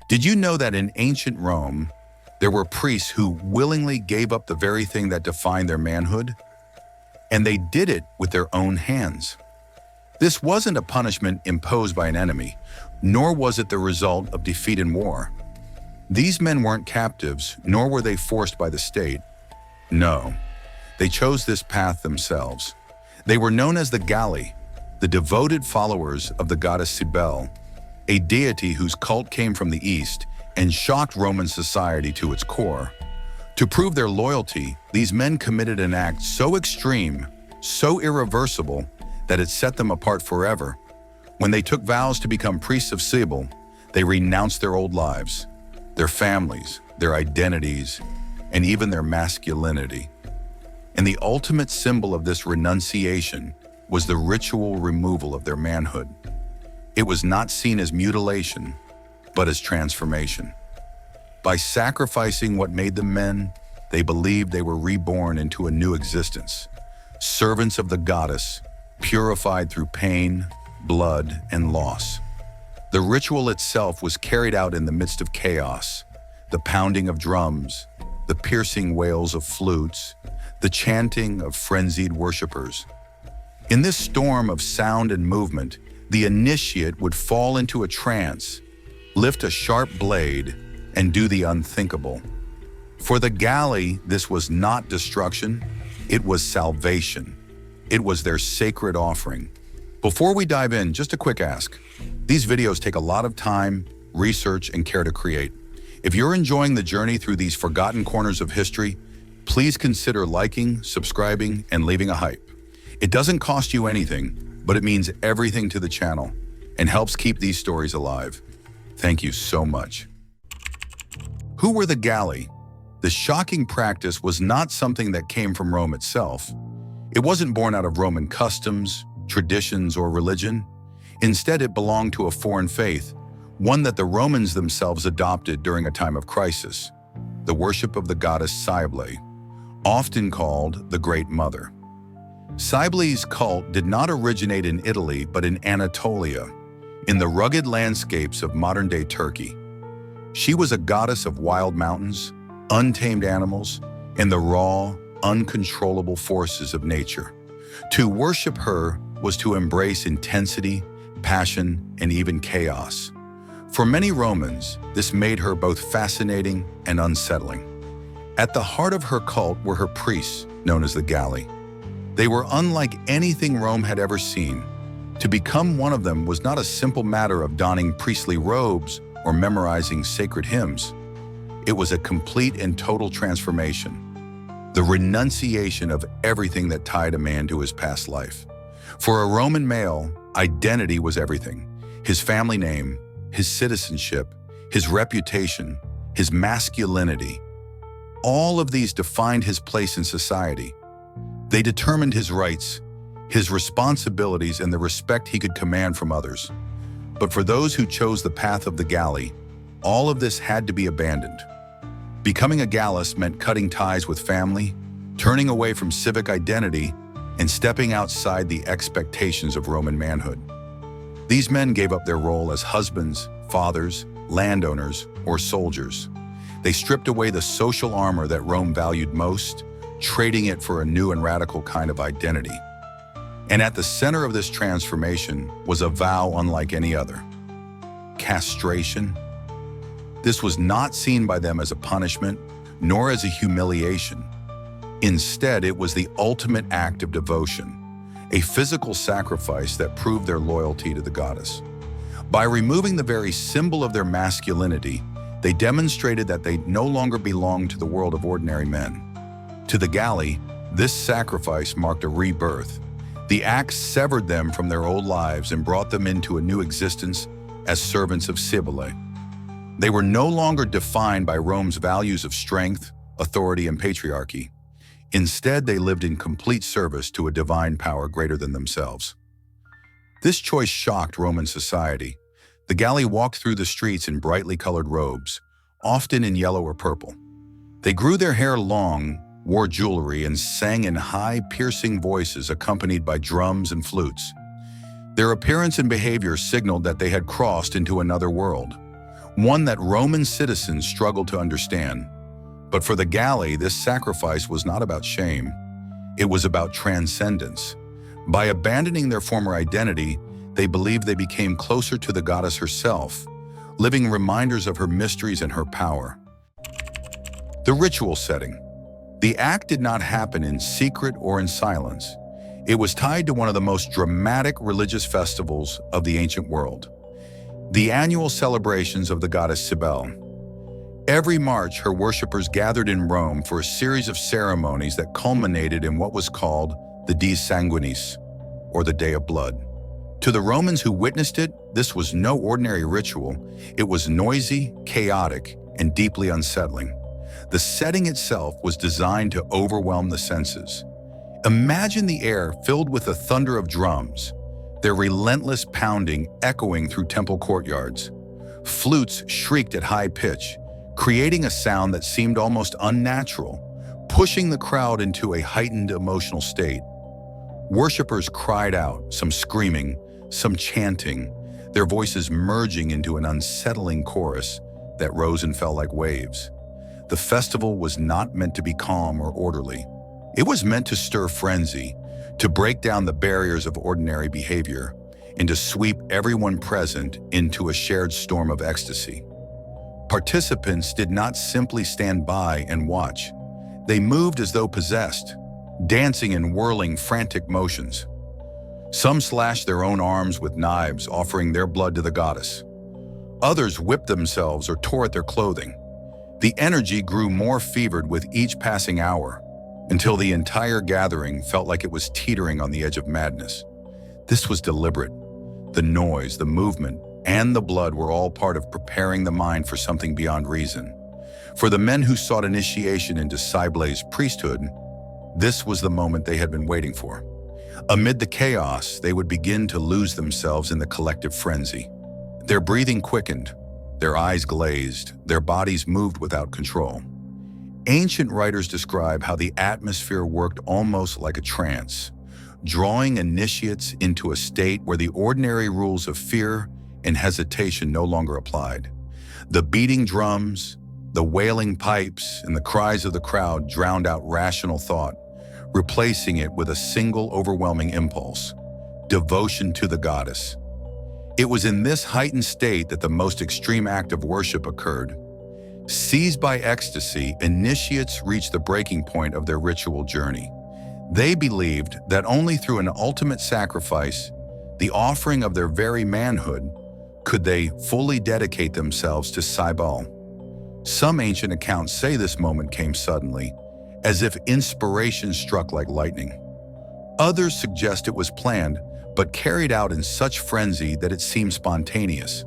Did you know that in ancient Rome, there were priests who willingly gave up the very thing that defined their manhood? And they did it with their own hands. This wasn't a punishment imposed by an enemy, nor was it the result of defeat in war. These men weren't captives, nor were they forced by the state. No, they chose this path themselves. They were known as the Galli, the devoted followers of the goddess Cybele, a deity whose cult came from the East and shocked Roman society to its core. To prove their loyalty, these men committed an act so extreme, so irreversible, that it set them apart forever. When they took vows to become priests of Cybele, they renounced their old lives, their families, their identities, and even their masculinity. And the ultimate symbol of this renunciation was the ritual removal of their manhood. It was not seen as mutilation, but as transformation. By sacrificing what made them men, they believed they were reborn into a new existence, servants of the goddess, purified through pain, blood, and loss. The ritual itself was carried out in the midst of chaos, the pounding of drums, the piercing wails of flutes, the chanting of frenzied worshipers. In this storm of sound and movement, the initiate would fall into a trance, lift a sharp blade, and do the unthinkable. For the Galli, this was not destruction, it was salvation. It was their sacred offering. Before we dive in, just a quick ask. These videos take a lot of time, research, and care to create. If you're enjoying the journey through these forgotten corners of history, please consider liking, subscribing, and leaving a hype. It doesn't cost you anything, but it means everything to the channel and helps keep these stories alive. Thank you so much. Who were the Galli? The shocking practice was not something that came from Rome itself. It wasn't born out of Roman customs, traditions, or religion. Instead, it belonged to a foreign faith, one that the Romans themselves adopted during a time of crisis, the worship of the goddess Cybele, often called the Great Mother. Cybele's cult did not originate in Italy, but in Anatolia, in the rugged landscapes of modern-day Turkey. She was a goddess of wild mountains, untamed animals, and the raw, uncontrollable forces of nature. To worship her was to embrace intensity, passion, and even chaos. For many Romans, this made her both fascinating and unsettling. At the heart of her cult were her priests, known as the Galli. They were unlike anything Rome had ever seen. To become one of them was not a simple matter of donning priestly robes or memorizing sacred hymns. It was a complete and total transformation, the renunciation of everything that tied a man to his past life. For a Roman male, identity was everything. His family name, his citizenship, his reputation, his masculinity. All of these defined his place in society. They determined his rights, his responsibilities, and the respect he could command from others. But for those who chose the path of the Galli, all of this had to be abandoned. Becoming a Gallus meant cutting ties with family, turning away from civic identity, and stepping outside the expectations of Roman manhood. These men gave up their role as husbands, fathers, landowners, or soldiers. They stripped away the social armor that Rome valued most, trading it for a new and radical kind of identity. And at the center of this transformation was a vow unlike any other: castration. This was not seen by them as a punishment, nor as a humiliation. Instead, it was the ultimate act of devotion, a physical sacrifice that proved their loyalty to the goddess. By removing the very symbol of their masculinity, they demonstrated that they no longer belonged to the world of ordinary men. To the Galli, this sacrifice marked a rebirth. The act severed them from their old lives and brought them into a new existence as servants of Cybele. They were no longer defined by Rome's values of strength, authority, and patriarchy. Instead, they lived in complete service to a divine power greater than themselves. This choice shocked Roman society. The Galli walked through the streets in brightly colored robes, often in yellow or purple. They grew their hair long, wore jewelry, and sang in high, piercing voices accompanied by drums and flutes. Their appearance and behavior signaled that they had crossed into another world, one that Roman citizens struggled to understand. But for the Galli, this sacrifice was not about shame. It was about transcendence. By abandoning their former identity, they believed they became closer to the goddess herself, living reminders of her mysteries and her power. The ritual setting. The act did not happen in secret or in silence. It was tied to one of the most dramatic religious festivals of the ancient world, the annual celebrations of the goddess Cybele. Every March, her worshippers gathered in Rome for a series of ceremonies that culminated in what was called the Dies Sanguinis, or the Day of Blood. To the Romans who witnessed it, this was no ordinary ritual. It was noisy, chaotic, and deeply unsettling. The setting itself was designed to overwhelm the senses. Imagine the air filled with the thunder of drums, their relentless pounding echoing through temple courtyards. Flutes shrieked at high pitch, creating a sound that seemed almost unnatural, pushing the crowd into a heightened emotional state. Worshippers cried out, some screaming, some chanting, their voices merging into an unsettling chorus that rose and fell like waves. The festival was not meant to be calm or orderly. It was meant to stir frenzy, to break down the barriers of ordinary behavior, and to sweep everyone present into a shared storm of ecstasy. Participants did not simply stand by and watch. They moved as though possessed, dancing and whirling frantic motions. Some slashed their own arms with knives, offering their blood to the goddess. Others whipped themselves or tore at their clothing. The energy grew more fevered with each passing hour, until the entire gathering felt like it was teetering on the edge of madness. This was deliberate. The noise, the movement, and the blood were all part of preparing the mind for something beyond reason. For the men who sought initiation into Cybele's priesthood, this was the moment they had been waiting for. Amid the chaos, they would begin to lose themselves in the collective frenzy. Their breathing quickened, their eyes glazed, their bodies moved without control. Ancient writers describe how the atmosphere worked almost like a trance, drawing initiates into a state where the ordinary rules of fear and hesitation no longer applied. The beating drums, the wailing pipes, and the cries of the crowd drowned out rational thought, replacing it with a single overwhelming impulse: devotion to the goddess. It was in this heightened state that the most extreme act of worship occurred. Seized by ecstasy, initiates reached the breaking point of their ritual journey. They believed that only through an ultimate sacrifice, the offering of their very manhood, could they fully dedicate themselves to Cybele. Some ancient accounts say this moment came suddenly, as if inspiration struck like lightning. Others suggest it was planned, but carried out in such frenzy that it seemed spontaneous.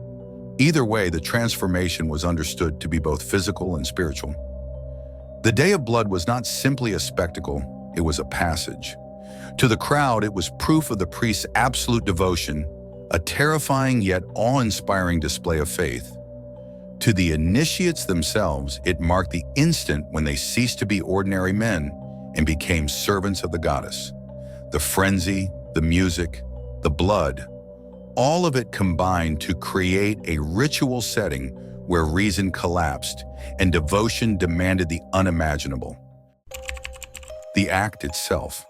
Either way, the transformation was understood to be both physical and spiritual. The Day of Blood was not simply a spectacle, it was a passage. To the crowd, it was proof of the priest's absolute devotion, a terrifying yet awe-inspiring display of faith. To the initiates themselves, it marked the instant when they ceased to be ordinary men and became servants of the goddess. The frenzy, the music, the blood, all of it combined to create a ritual setting where reason collapsed and devotion demanded the unimaginable. The act itself.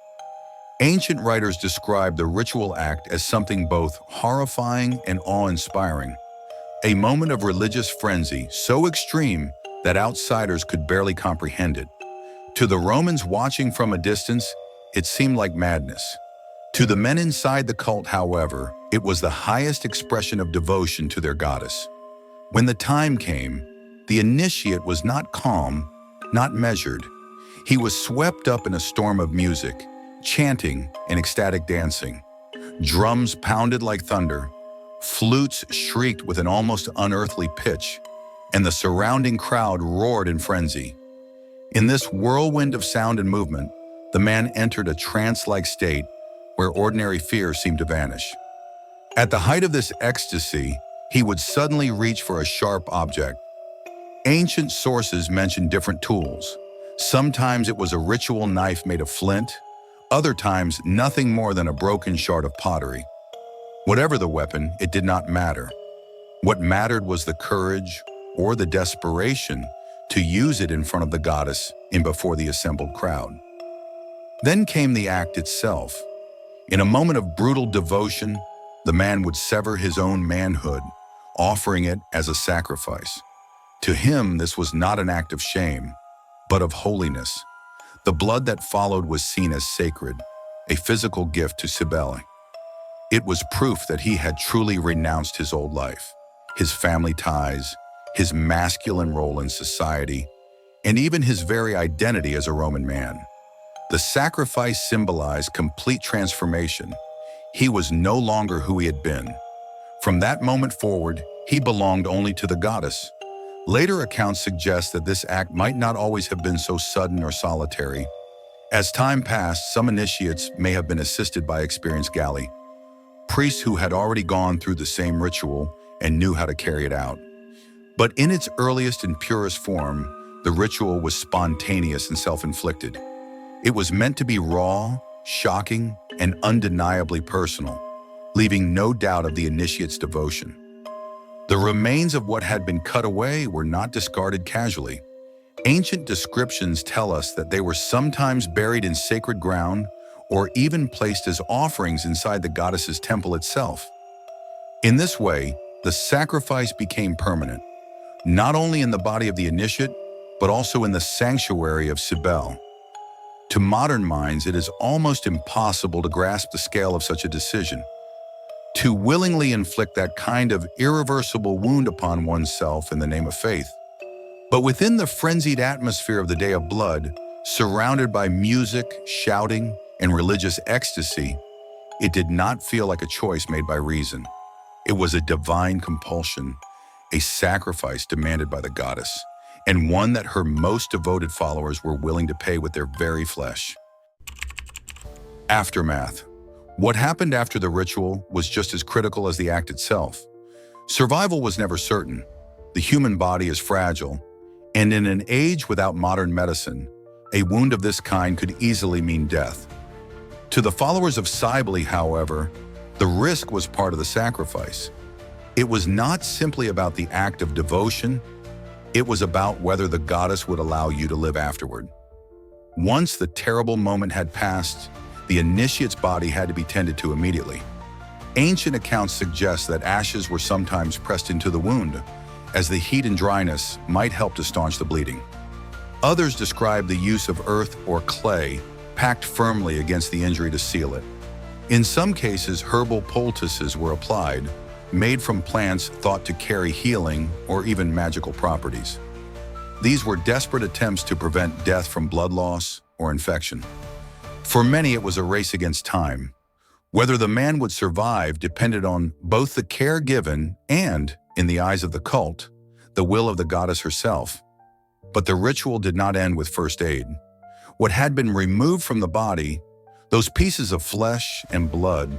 Ancient writers describe the ritual act as something both horrifying and awe-inspiring, a moment of religious frenzy so extreme that outsiders could barely comprehend it. To the Romans watching from a distance, it seemed like madness. To the men inside the cult, however, it was the highest expression of devotion to their goddess. When the time came, the initiate was not calm, not measured. He was swept up in a storm of music, chanting and ecstatic dancing. Drums pounded like thunder, flutes shrieked with an almost unearthly pitch, and the surrounding crowd roared in frenzy. In this whirlwind of sound and movement, the man entered a trance-like state where ordinary fear seemed to vanish. At the height of this ecstasy, he would suddenly reach for a sharp object. Ancient sources mention different tools. Sometimes it was a ritual knife made of flint, other times nothing more than a broken shard of pottery. Whatever the weapon, it did not matter. What mattered was the courage, or the desperation to use it in front of the goddess and before the assembled crowd. Then came the act itself. In a moment of brutal devotion, the man would sever his own manhood, offering it as a sacrifice. To him, this was not an act of shame, but of holiness. The blood that followed was seen as sacred, a physical gift to Cybele. It was proof that he had truly renounced his old life, his family ties, his masculine role in society, and even his very identity as a Roman man. The sacrifice symbolized complete transformation. He was no longer who he had been. From that moment forward, he belonged only to the goddess. Later accounts suggest that this act might not always have been so sudden or solitary. As time passed, some initiates may have been assisted by experienced Galli, priests who had already gone through the same ritual and knew how to carry it out. But in its earliest and purest form, the ritual was spontaneous and self-inflicted. It was meant to be raw, shocking, and undeniably personal, leaving no doubt of the initiate's devotion. The remains of what had been cut away were not discarded casually. Ancient descriptions tell us that they were sometimes buried in sacred ground or even placed as offerings inside the goddess's temple itself. In this way, the sacrifice became permanent, not only in the body of the initiate, but also in the sanctuary of Cybele. To modern minds, it is almost impossible to grasp the scale of such a decision. To willingly inflict that kind of irreversible wound upon oneself in the name of faith. But within the frenzied atmosphere of the Day of Blood, surrounded by music, shouting, and religious ecstasy, it did not feel like a choice made by reason. It was a divine compulsion, a sacrifice demanded by the goddess, and one that her most devoted followers were willing to pay with their very flesh. Aftermath. What happened after the ritual was just as critical as the act itself. Survival was never certain. The human body is fragile, and in an age without modern medicine, a wound of this kind could easily mean death. To the followers of Cybele, however, the risk was part of the sacrifice. It was not simply about the act of devotion, it was about whether the goddess would allow you to live afterward. Once the terrible moment had passed, the initiate's body had to be tended to immediately. Ancient accounts suggest that ashes were sometimes pressed into the wound, as the heat and dryness might help to staunch the bleeding. Others describe the use of earth or clay packed firmly against the injury to seal it. In some cases, herbal poultices were applied, made from plants thought to carry healing or even magical properties. These were desperate attempts to prevent death from blood loss or infection. For many, it was a race against time. Whether the man would survive depended on both the care given and, in the eyes of the cult, the will of the goddess herself. But the ritual did not end with first aid. What had been removed from the body, those pieces of flesh and blood,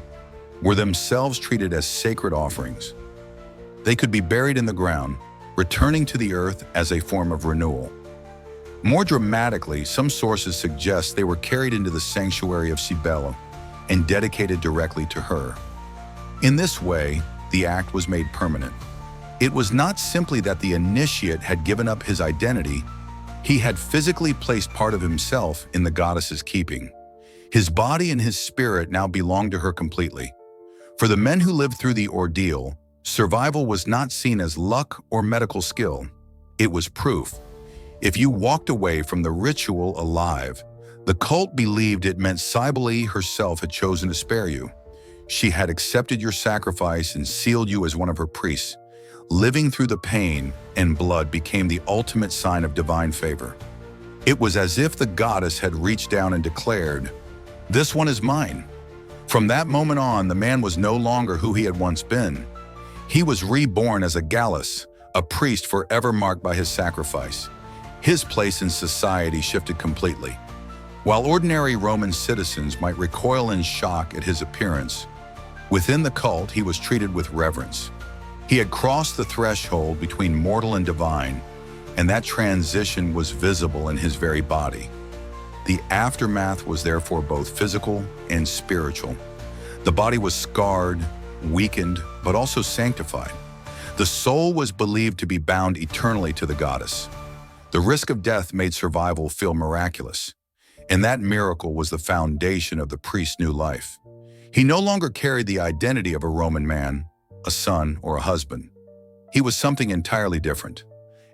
were themselves treated as sacred offerings. They could be buried in the ground, returning to the earth as a form of renewal. More dramatically, some sources suggest they were carried into the sanctuary of Cybele and dedicated directly to her. In this way, the act was made permanent. It was not simply that the initiate had given up his identity, he had physically placed part of himself in the goddess's keeping. His body and his spirit now belonged to her completely. For the men who lived through the ordeal, survival was not seen as luck or medical skill. It was proof. If you walked away from the ritual alive, the cult believed it meant Cybele herself had chosen to spare you. She had accepted your sacrifice and sealed you as one of her priests. Living through the pain and blood became the ultimate sign of divine favor. It was as if the goddess had reached down and declared, "This one is mine." From that moment on, the man was no longer who he had once been. He was reborn as a Gallus, a priest forever marked by his sacrifice. His place in society shifted completely. While ordinary Roman citizens might recoil in shock at his appearance, within the cult he was treated with reverence. He had crossed the threshold between mortal and divine, and that transition was visible in his very body. The aftermath was therefore both physical and spiritual. The body was scarred, weakened, but also sanctified. The soul was believed to be bound eternally to the goddess. The risk of death made survival feel miraculous, and that miracle was the foundation of the priest's new life. He no longer carried the identity of a Roman man, a son, or a husband. He was something entirely different,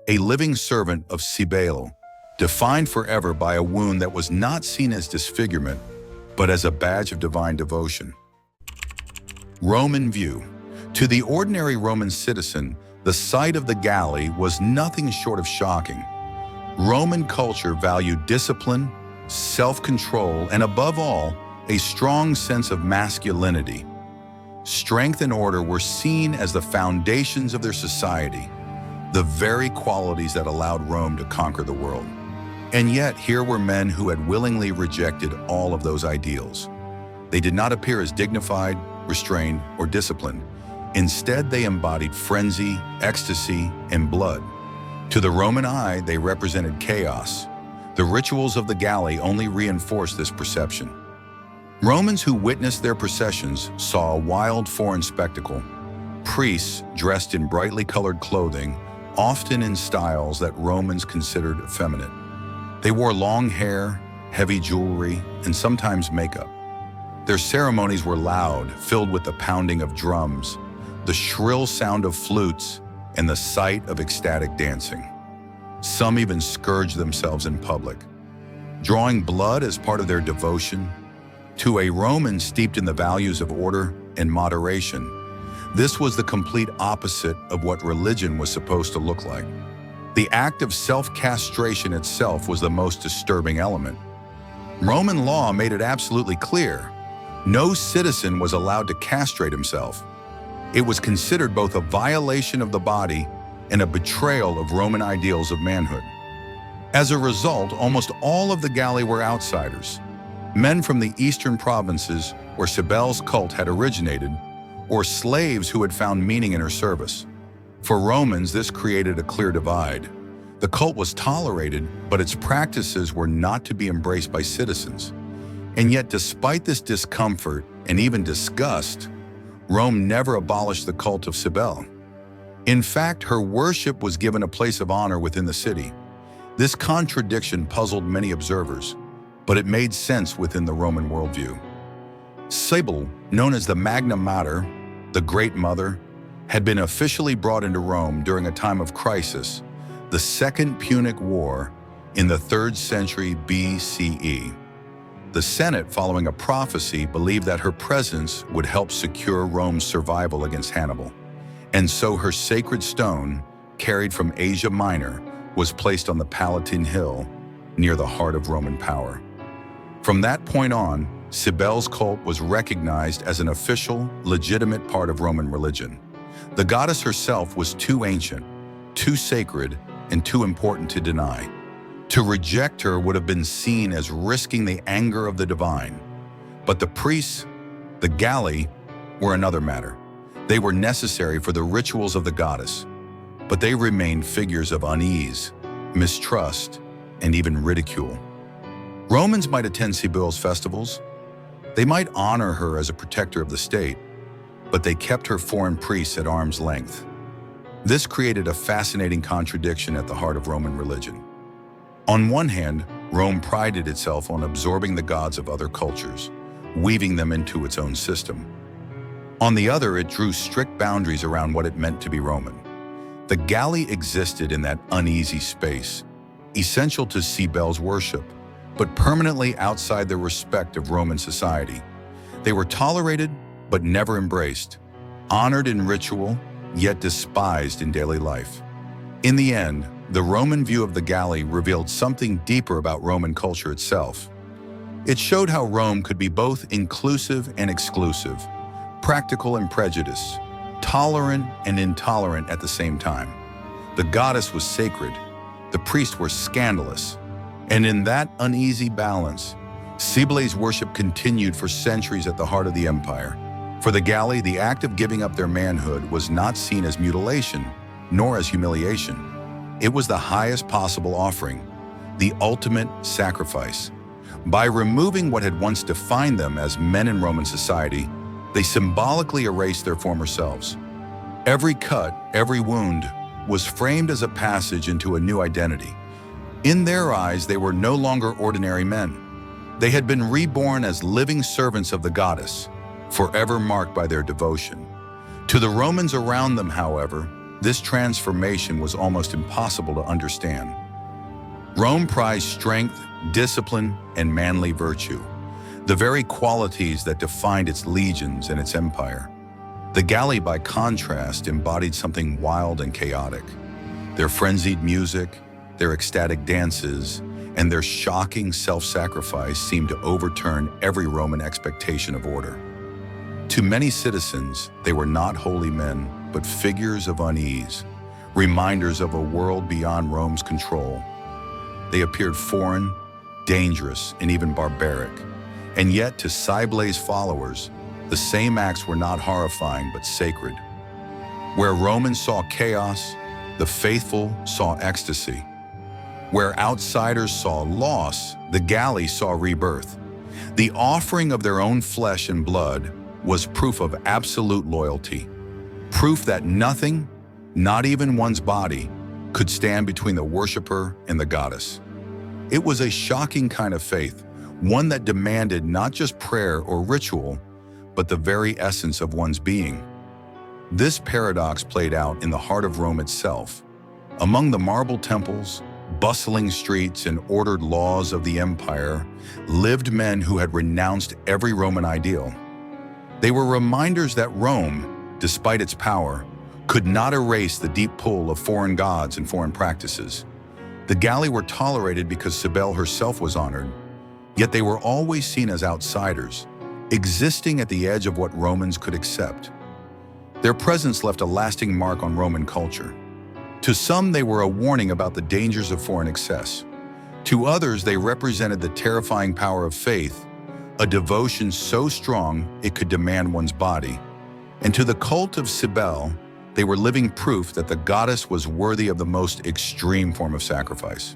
a living servant of Cybele, defined forever by a wound that was not seen as disfigurement, but as a badge of divine devotion. Roman view. To the ordinary Roman citizen, the sight of the Galli was nothing short of shocking. Roman culture valued discipline, self-control, and above all, a strong sense of masculinity. Strength and order were seen as the foundations of their society, the very qualities that allowed Rome to conquer the world. And yet, here were men who had willingly rejected all of those ideals. They did not appear as dignified, restrained, or disciplined. Instead, they embodied frenzy, ecstasy, and blood. To the Roman eye, they represented chaos. The rituals of the Galli only reinforced this perception. Romans who witnessed their processions saw a wild foreign spectacle. Priests dressed in brightly colored clothing, often in styles that Romans considered effeminate. They wore long hair, heavy jewelry, and sometimes makeup. Their ceremonies were loud, filled with the pounding of drums, the shrill sound of flutes, and the sight of ecstatic dancing. Some even scourged themselves in public, drawing blood as part of their devotion. To a Roman steeped in the values of order and moderation, this was the complete opposite of what religion was supposed to look like. The act of self-castration itself was the most disturbing element. Roman law made it absolutely clear: no citizen was allowed to castrate himself. It was considered both a violation of the body and a betrayal of Roman ideals of manhood. As a result, almost all of the Galli were outsiders, men from the eastern provinces where Cybele's cult had originated, or slaves who had found meaning in her service. For Romans, this created a clear divide. The cult was tolerated, but its practices were not to be embraced by citizens. And yet, despite this discomfort and even disgust, Rome never abolished the cult of Cybele. In fact, her worship was given a place of honor within the city. This contradiction puzzled many observers, but it made sense within the Roman worldview. Cybele, known as the Magna Mater, the Great Mother, had been officially brought into Rome during a time of crisis, the Second Punic War in the 3rd century BCE. The Senate, following a prophecy, believed that her presence would help secure Rome's survival against Hannibal. And so her sacred stone, carried from Asia Minor, was placed on the Palatine Hill near the heart of Roman power. From that point on, Cybele's cult was recognized as an official, legitimate part of Roman religion. The goddess herself was too ancient, too sacred, and too important to deny. To reject her would have been seen as risking the anger of the divine. But the priests, the Galli, were another matter. They were necessary for the rituals of the goddess, but they remained figures of unease, mistrust, and even ridicule. Romans might attend Cybele's festivals. They might honor her as a protector of the state, but they kept her foreign priests at arm's length. This created a fascinating contradiction at the heart of Roman religion. On one hand, Rome prided itself on absorbing the gods of other cultures, weaving them into its own system. On the other, it drew strict boundaries around what it meant to be Roman. The Galli existed in that uneasy space, essential to Cybele's worship, but permanently outside the respect of Roman society. They were tolerated, but never embraced, honored in ritual, yet despised in daily life. In the end, the Roman view of the Galli revealed something deeper about Roman culture itself. It showed how Rome could be both inclusive and exclusive, practical and prejudiced, tolerant and intolerant at the same time. The goddess was sacred, the priests were scandalous, and in that uneasy balance, Cybele's worship continued for centuries at the heart of the empire. For the Galli, the act of giving up their manhood was not seen as mutilation, nor as humiliation. It was the highest possible offering, the ultimate sacrifice. By removing what had once defined them as men in Roman society, they symbolically erased their former selves. Every cut, every wound, was framed as a passage into a new identity. In their eyes, they were no longer ordinary men. They had been reborn as living servants of the goddess, forever marked by their devotion. To the Romans around them, however, this transformation was almost impossible to understand. Rome prized strength, discipline, and manly virtue, the very qualities that defined its legions and its empire. The Galli, by contrast, embodied something wild and chaotic. Their frenzied music, their ecstatic dances, and their shocking self-sacrifice seemed to overturn every Roman expectation of order. To many citizens, they were not holy men, but figures of unease, reminders of a world beyond Rome's control. They appeared foreign, dangerous, and even barbaric. And yet, to Cybele's followers, the same acts were not horrifying but sacred. Where Romans saw chaos, the faithful saw ecstasy. Where outsiders saw loss, the Galli saw rebirth. The offering of their own flesh and blood was proof of absolute loyalty, proof that nothing, not even one's body, could stand between the worshiper and the goddess. It was a shocking kind of faith, one that demanded not just prayer or ritual, but the very essence of one's being. This paradox played out in the heart of Rome itself. Among the marble temples, bustling streets, and ordered laws of the empire lived men who had renounced every Roman ideal. They were reminders that Rome, despite its power, could not erase the deep pull of foreign gods and foreign practices. The Galli were tolerated because Cybele herself was honored, yet they were always seen as outsiders, existing at the edge of what Romans could accept. Their presence left a lasting mark on Roman culture. To some, they were a warning about the dangers of foreign excess. To others, they represented the terrifying power of faith, a devotion so strong it could demand one's body. And to the cult of Cybele, they were living proof that the goddess was worthy of the most extreme form of sacrifice.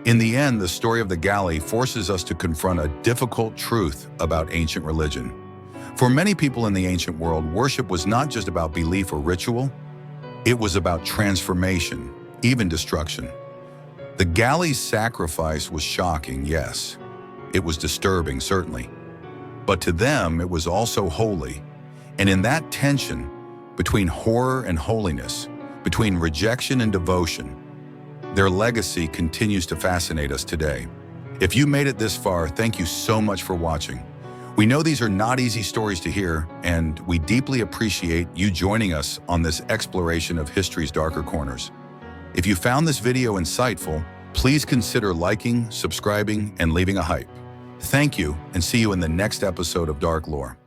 In the end, the story of the Galli forces us to confront a difficult truth about ancient religion. For many people in the ancient world, worship was not just about belief or ritual, it was about transformation, even destruction. The Galli's sacrifice was shocking, yes. It was disturbing, certainly. But to them, it was also holy. And in that tension, between horror and holiness, between rejection and devotion, their legacy continues to fascinate us today. If you made it this far, thank you so much for watching. We know these are not easy stories to hear, and we deeply appreciate you joining us on this exploration of history's darker corners. If you found this video insightful, please consider liking, subscribing, and leaving a hype. Thank you, and see you in the next episode of Dark Lore.